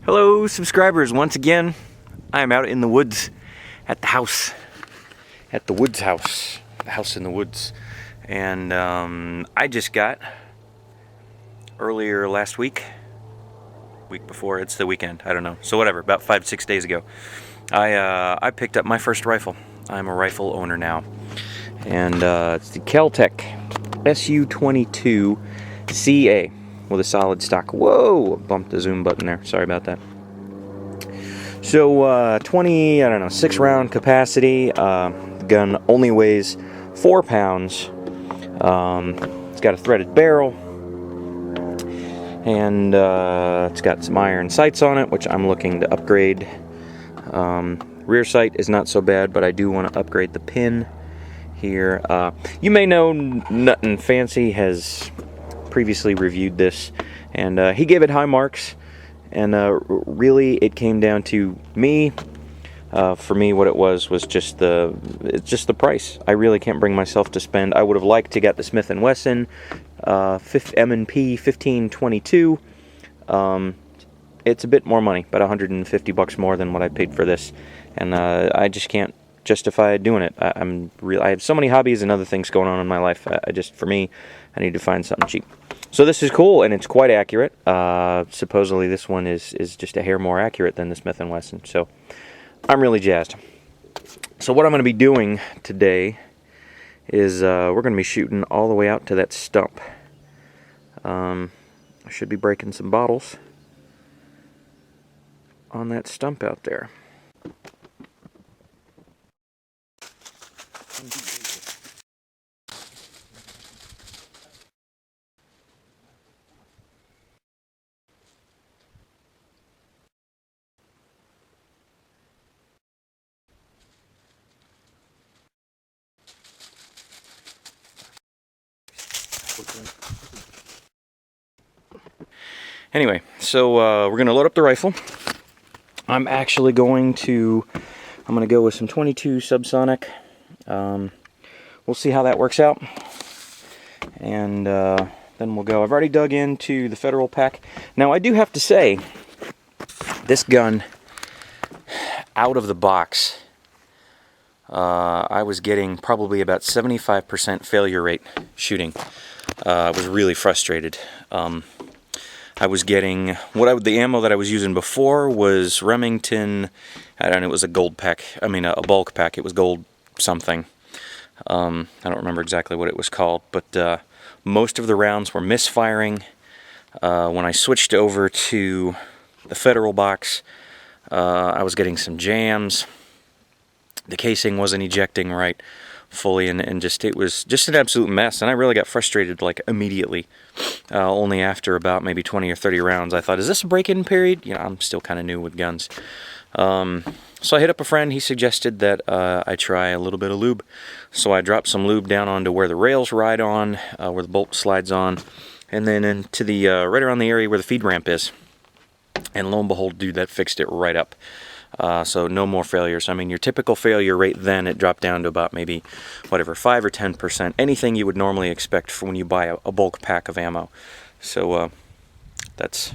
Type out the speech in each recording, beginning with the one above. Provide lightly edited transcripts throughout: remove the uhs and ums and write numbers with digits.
Hello subscribers, once again I am out in the woods at the house, at the woods house, the house in the woods, and I just got, earlier last week before, it's the weekend, I don't know, so whatever, about 5-6 days ago, I picked up my first rifle. I'm a rifle owner now, and it's the KelTec SU-22 CA with a solid stock. Whoa, bumped the zoom button there, sorry about that. So 6 round capacity. The gun only weighs 4 pounds. It's got a threaded barrel, and it's got some iron sights on it, which I'm looking to upgrade. Rear sight is not so bad, but I do want to upgrade the pin here. You may know Nothing Fancy has previously reviewed this, and he gave it high marks. And really, it came down to me. For me, what it was just the price. I really can't bring myself to spend. I would have liked to get the Smith & Wesson M&P 1522. It's a bit more money, about $150 more than what I paid for this, and I just can't justify doing it. I have so many hobbies and other things going on in my life. For me, I need to find something cheap. So this is cool, and it's quite accurate. Supposedly this one is just a hair more accurate than the Smith & Wesson, so I'm really jazzed. So what I'm going to be doing today is we're going to be shooting all the way out to that stump. I should be breaking some bottles on that stump out there. Anyway, so we're going to load up the rifle. I'm going to go with some 22 subsonic. We'll see how that works out, and then we'll go. I've already dug into the Federal pack. Now I do have to say, this gun, out of the box, I was getting probably about 75% failure rate shooting. I was really frustrated. I was getting, the ammo that I was using before was Remington, I don't know, it was a gold pack, a bulk pack, it was gold something. I don't remember exactly what it was called, but most of the rounds were misfiring. When I switched over to the Federal box, I was getting some jams. The casing wasn't ejecting right fully, and it was just an absolute mess, and I really got frustrated like immediately. Only after about maybe 20 or 30 rounds I thought, is this a break-in period? You know, I'm still kind of new with guns. So I hit up a friend. He suggested that I try a little bit of lube. So I dropped some lube down onto where the rails ride on, where the bolt slides on, and then into the right around the area where the feed ramp is. And lo and behold, dude, that fixed it right up. So no more failures. Your typical failure rate then, it dropped down to about maybe, 5 or 10%. Anything you would normally expect for when you buy a bulk pack of ammo. So that's,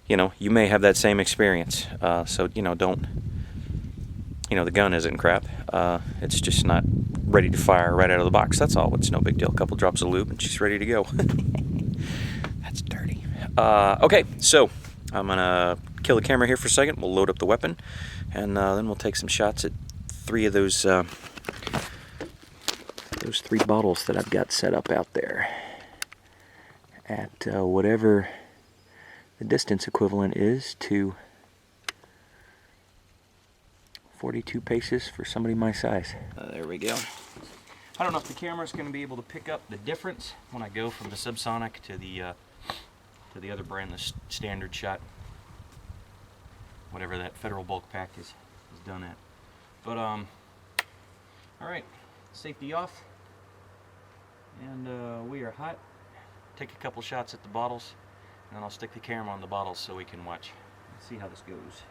you may have that same experience. So, don't, the gun isn't crap. It's just not ready to fire right out of the box. That's all. It's no big deal. A couple drops of lube and she's ready to go. That's dirty. Okay, so I'm going to kill the camera here for a second. We'll load up the weapon, and then we'll take some shots at 3 of those 3 bottles that I've got set up out there at whatever the distance equivalent is to 42 paces for somebody my size. There we go. I don't know if the camera's going to be able to pick up the difference when I go from the subsonic to the other brand, the standard shot, whatever that Federal bulk pack is done at. But all right, safety off, and we are hot. Take a couple shots at the bottles, and then I'll stick the camera on the bottles so we can watch. Let's see how this goes.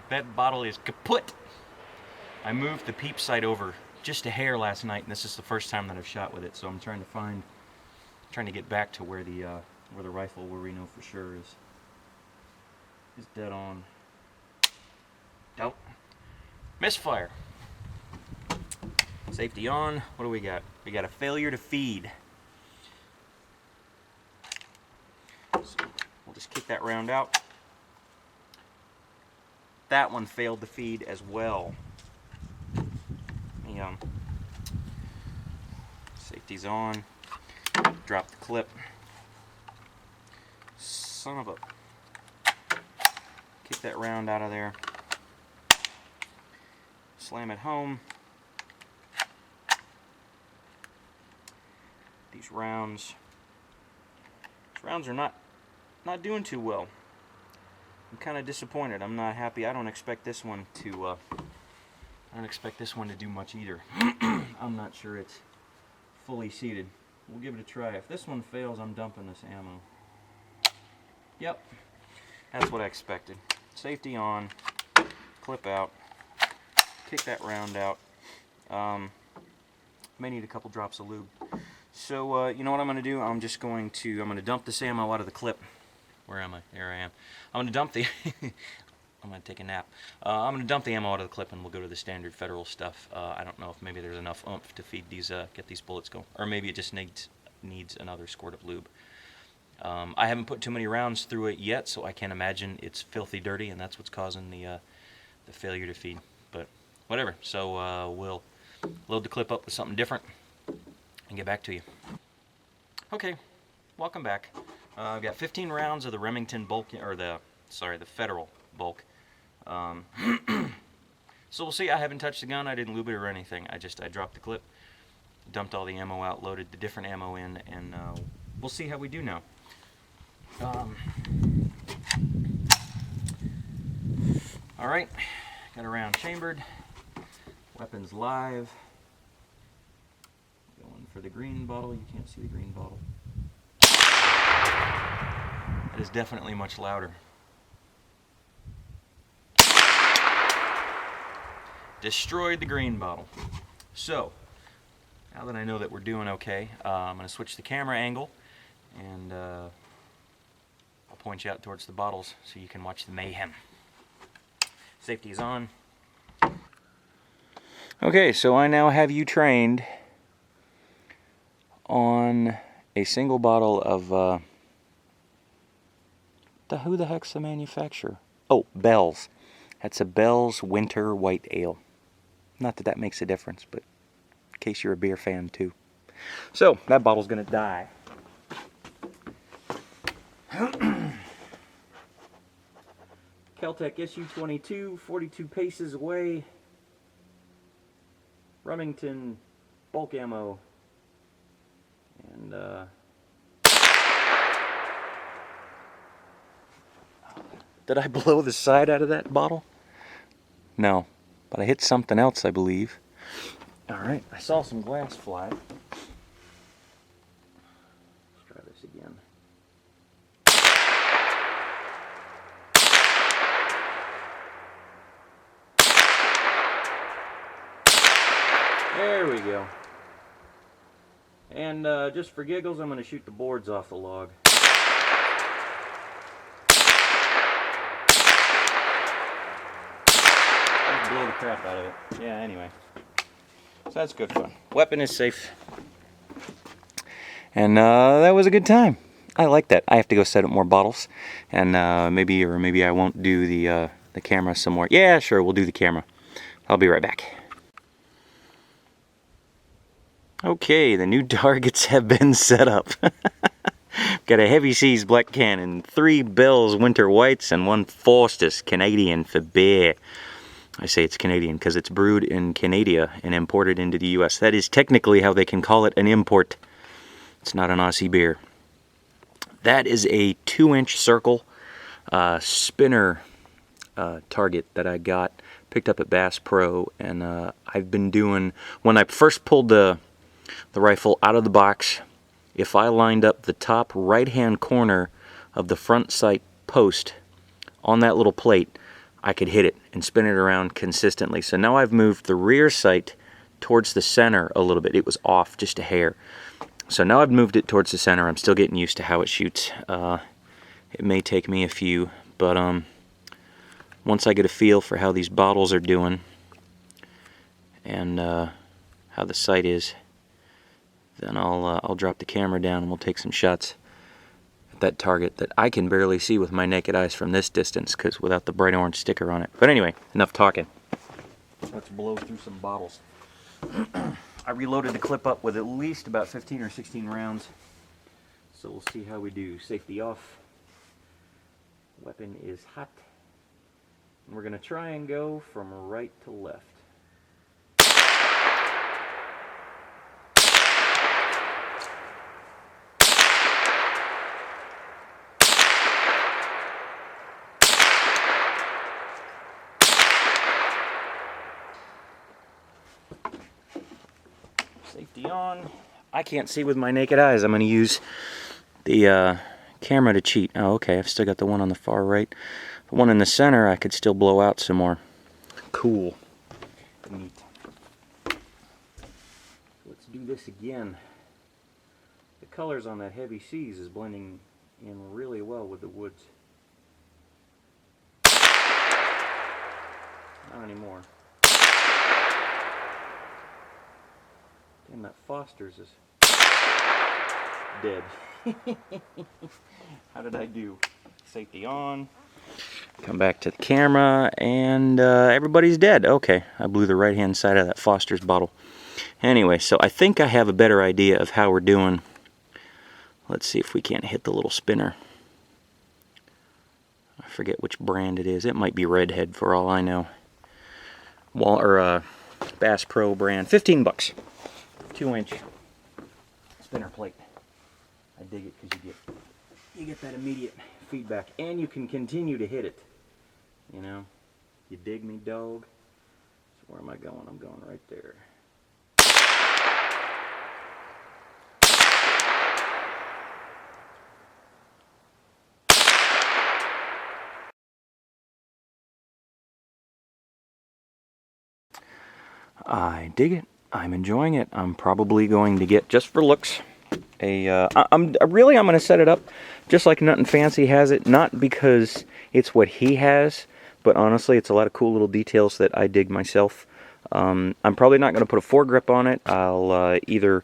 That bottle is kaput. I moved the peep sight over just a hair last night, and this is the first time that I've shot with it, so I'm trying to get back to where the rifle, where we know for sure is dead on. Nope. Misfire. Safety on. What do we got? We got a failure to feed. So we'll just kick that round out. That one failed to feed as well. Safety's on. Drop the clip. Son of a... Kick that round out of there. Slam it home. These rounds are not doing too well. I'm kind of disappointed. I'm not happy. I don't expect this one to do much either. I'm not sure it's fully seated. We'll give it a try. If this one fails, I'm dumping this ammo. Yep, that's what I expected. Safety on, clip out, kick that round out. May need a couple drops of lube. So you know what I'm going to do? I'm going to dump this ammo out of the clip. Where am I? There I am. I'm going to dump the... I'm going to take a nap. I'm going to dump the ammo out of the clip and we'll go to the standard federal stuff. I don't know if maybe there's enough oomph to feed these, get these bullets going. Or maybe it just needs another squirt of lube. I haven't put too many rounds through it yet, so I can't imagine it's filthy dirty, and that's what's causing the failure to feed. But whatever. So we'll load the clip up with something different and get back to you. Okay, welcome back. I've got 15 rounds of the Remington bulk, or the Federal bulk. So we'll see. I haven't touched the gun. I didn't lube it or anything. I dropped the clip, dumped all the ammo out, loaded the different ammo in, and we'll see how we do now. All right, got a round chambered, weapons live. Going for the green bottle. You can't see the green bottle. That is definitely much louder. Destroyed the green bottle. So, now that I know that we're doing okay, I'm going to switch the camera angle, and I'll point you out towards the bottles so you can watch the mayhem. Safety is on. Okay, so I now have you trained on a single bottle of, who the heck's the manufacturer? Oh, Bell's. That's a Bell's Winter White Ale. Not that that makes a difference, but in case you're a beer fan too. So, that bottle's gonna die. KelTec SU-22, 42 paces away. Remington bulk ammo. And, did I blow the side out of that bottle? No, but I hit something else, I believe. Alright, I saw some glass fly. Let's try this again. There we go. And just for giggles, I'm going to shoot the boards off the log. Blow the crap out of it. Yeah, anyway. So that's good fun. Weapon is safe. And that was a good time. I like that. I have to go set up more bottles. And maybe I won't do the camera some more. Yeah, sure, we'll do the camera. I'll be right back. Okay, the new targets have been set up. Got a Heavy Seas Black Cannon, 3 Bell's Winter Whites, and 1 Foster's Canadian for beer. I say it's Canadian because it's brewed in Canada and imported into the U.S. That is technically how they can call it an import. It's not an Aussie beer. That is a 2-inch circle spinner target that I picked up at Bass Pro, and I've been doing, when I first pulled the rifle out of the box, if I lined up the top right-hand corner of the front sight post on that little plate, I could hit it and spin it around consistently. So now I've moved the rear sight towards the center a little bit. It was off just a hair. So now I've moved it towards the center. I'm still getting used to how it shoots. It may take me a few, but once I get a feel for how these bottles are doing and how the sight is, then I'll drop the camera down and we'll take some shots at that target that I can barely see with my naked eyes from this distance, because without the bright orange sticker on it. But anyway, enough talking. Let's blow through some bottles. I reloaded the clip up with at least about 15 or 16 rounds, so we'll see how we do. Safety off. Weapon is hot. And we're going to try and go from right to left. Safety on. I can't see with my naked eyes. I'm going to use the camera to cheat. Oh, okay. I've still got the one on the far right. The one in the center, I could still blow out some more. Cool. Neat. Let's do this again. The colors on that heavy seas is blending in really well with the woods. Not anymore. And that Foster's is dead. How did I do? Safety on. Come back to the camera, and everybody's dead. Okay, I blew the right-hand side of that Foster's bottle. Anyway, so I think I have a better idea of how we're doing. Let's see if we can't hit the little spinner. I forget which brand it is. It might be Redhead for all I know. Bass Pro brand. 15 bucks. 2-inch spinner plate. I dig it because you get that immediate feedback, and you can continue to hit it. You know, you dig me, dog? So where am I going? I'm going right there. I dig it. I'm enjoying it. I'm probably going to get, just for looks, I'm going to set it up just like Nothing Fancy has it, not because it's what he has, but honestly it's a lot of cool little details that I dig myself. I'm probably not going to put a foregrip on it. I'll either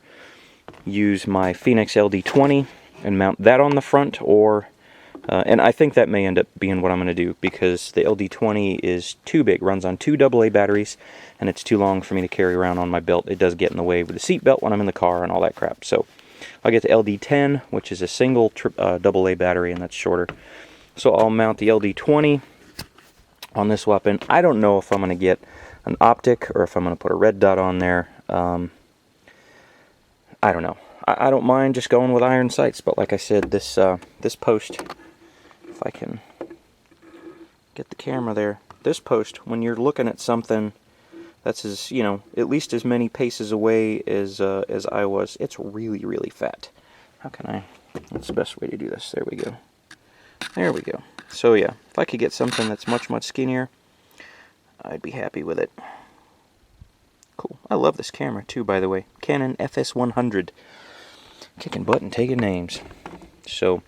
use my Phoenix LD20 and mount that on the front, or and I think that may end up being what I'm going to do, because the LD20 is too big, runs on 2 AA batteries, and it's too long for me to carry around on my belt. It does get in the way with the seat belt when I'm in the car and all that crap. So I'll get the LD10, which is a single AA battery, and that's shorter. So I'll mount the LD20 on this weapon. I don't know if I'm going to get an optic or if I'm going to put a red dot on there. I don't know. I don't mind just going with iron sights, but like I said, this post, if I can get the camera there, this post, when you're looking at something that's as, you know, at least as many paces away as I was, it's really, really fat. How can I, that's the best way to do this. There we go. There we go. So yeah, if I could get something that's much, much skinnier, I'd be happy with it. Cool. I love this camera too, by the way. Canon FS100. Kicking butt and taking names. So,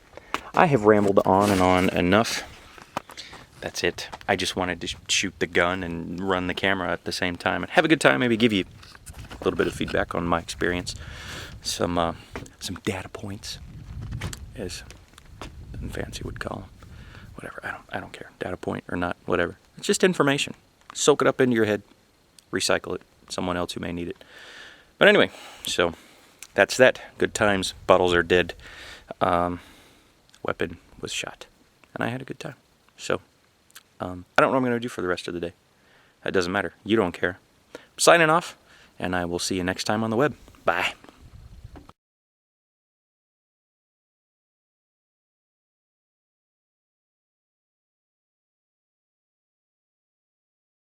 I have rambled on and on enough. That's it. I just wanted to shoot the gun and run the camera at the same time and have a good time. Maybe give you a little bit of feedback on my experience. Some data points, as Fancy would call them. Whatever. I don't care. Data point or not. Whatever. It's just information. Soak it up into your head. Recycle it. Someone else who may need it. But anyway, so that's that. Good times. Bottles are dead. Weapon was shot. And I had a good time. So, I don't know what I'm going to do for the rest of the day. That doesn't matter. You don't care. I'm signing off, and I will see you next time on the web. Bye.